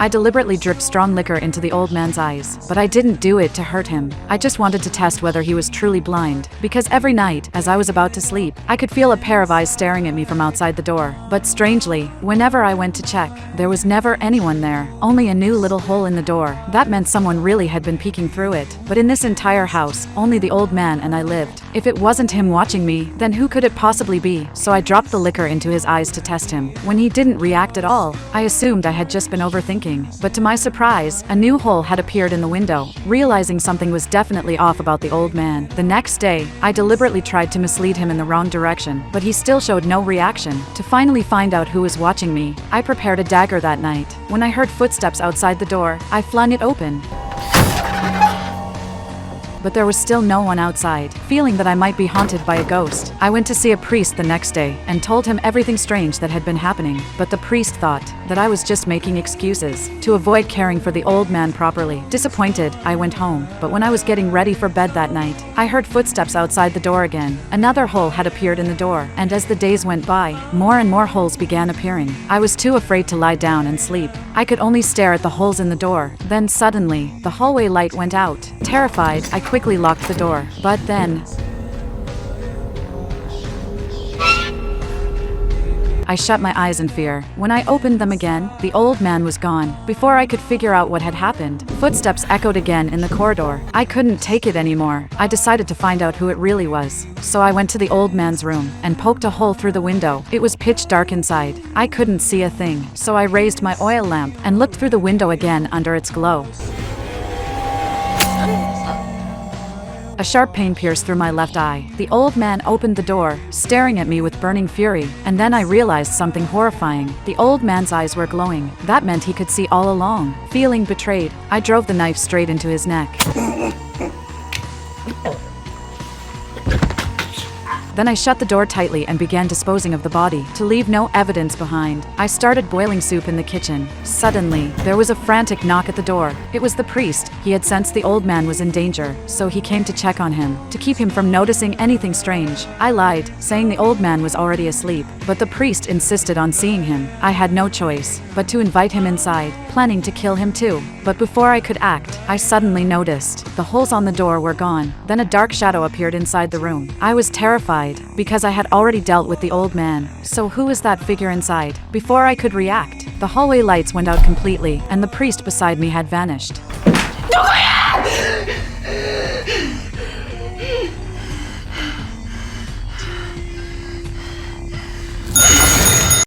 I deliberately dripped strong liquor into the old man's eyes, but I didn't do it to hurt him. I just wanted to test whether he was truly blind, because every night, as I was about to sleep, I could feel a pair of eyes staring at me from outside the door. But strangely, whenever I went to check, there was never anyone there, only a new little hole in the door. That meant someone really had been peeking through it. But in this entire house, only the old man and I lived. If it wasn't him watching me, then who could it possibly be? So I dropped the liquor into his eyes to test him. When he didn't react at all, I assumed I had just been overthinking. But to my surprise, a new hole had appeared in the window. Realizing something was definitely off about the old man, the next day, I deliberately tried to mislead him in the wrong direction, but he still showed no reaction. To finally find out who was watching me, I prepared a dagger that night. When I heard footsteps outside the door, I flung it open. But there was still no one outside. Feeling that I might be haunted by a ghost, I went to see a priest the next day and told him everything strange that had been happening. But the priest thought that I was just making excuses to avoid caring for the old man properly. Disappointed, I went home, but when I was getting ready for bed that night, I heard footsteps outside the door again. Another hole had appeared in the door, and as the days went by, more and more holes began appearing. I was too afraid to lie down and sleep. I could only stare at the holes in the door. Then suddenly, the hallway light went out. Terrified, I quickly locked the door. But then I shut my eyes in fear. When I opened them again, the old man was gone. Before I could figure out what had happened, footsteps echoed again in the corridor. I couldn't take it anymore. I decided to find out who it really was. So I went to the old man's room and poked a hole through the window. It was pitch dark inside. I couldn't see a thing. So I raised my oil lamp and looked through the window again under its glow. A sharp pain pierced through my left eye. The old man opened the door, staring at me with burning fury, and then I realized something horrifying. The old man's eyes were glowing. That meant he could see all along. Feeling betrayed, I drove the knife straight into his neck. Then I shut the door tightly and began disposing of the body, to leave no evidence behind. I started boiling soup in the kitchen. Suddenly, there was a frantic knock at the door. It was the priest. He had sensed the old man was in danger, so he came to check on him, to keep him from noticing anything strange. I lied, saying the old man was already asleep, but the priest insisted on seeing him. I had no choice but to invite him inside, planning to kill him too. But before I could act, I suddenly noticed the holes on the door were gone. Then a dark shadow appeared inside the room. I was terrified, because I had already dealt with the old man. So who is that figure inside? Before I could react, the hallway lights went out completely, and the priest beside me had vanished. No!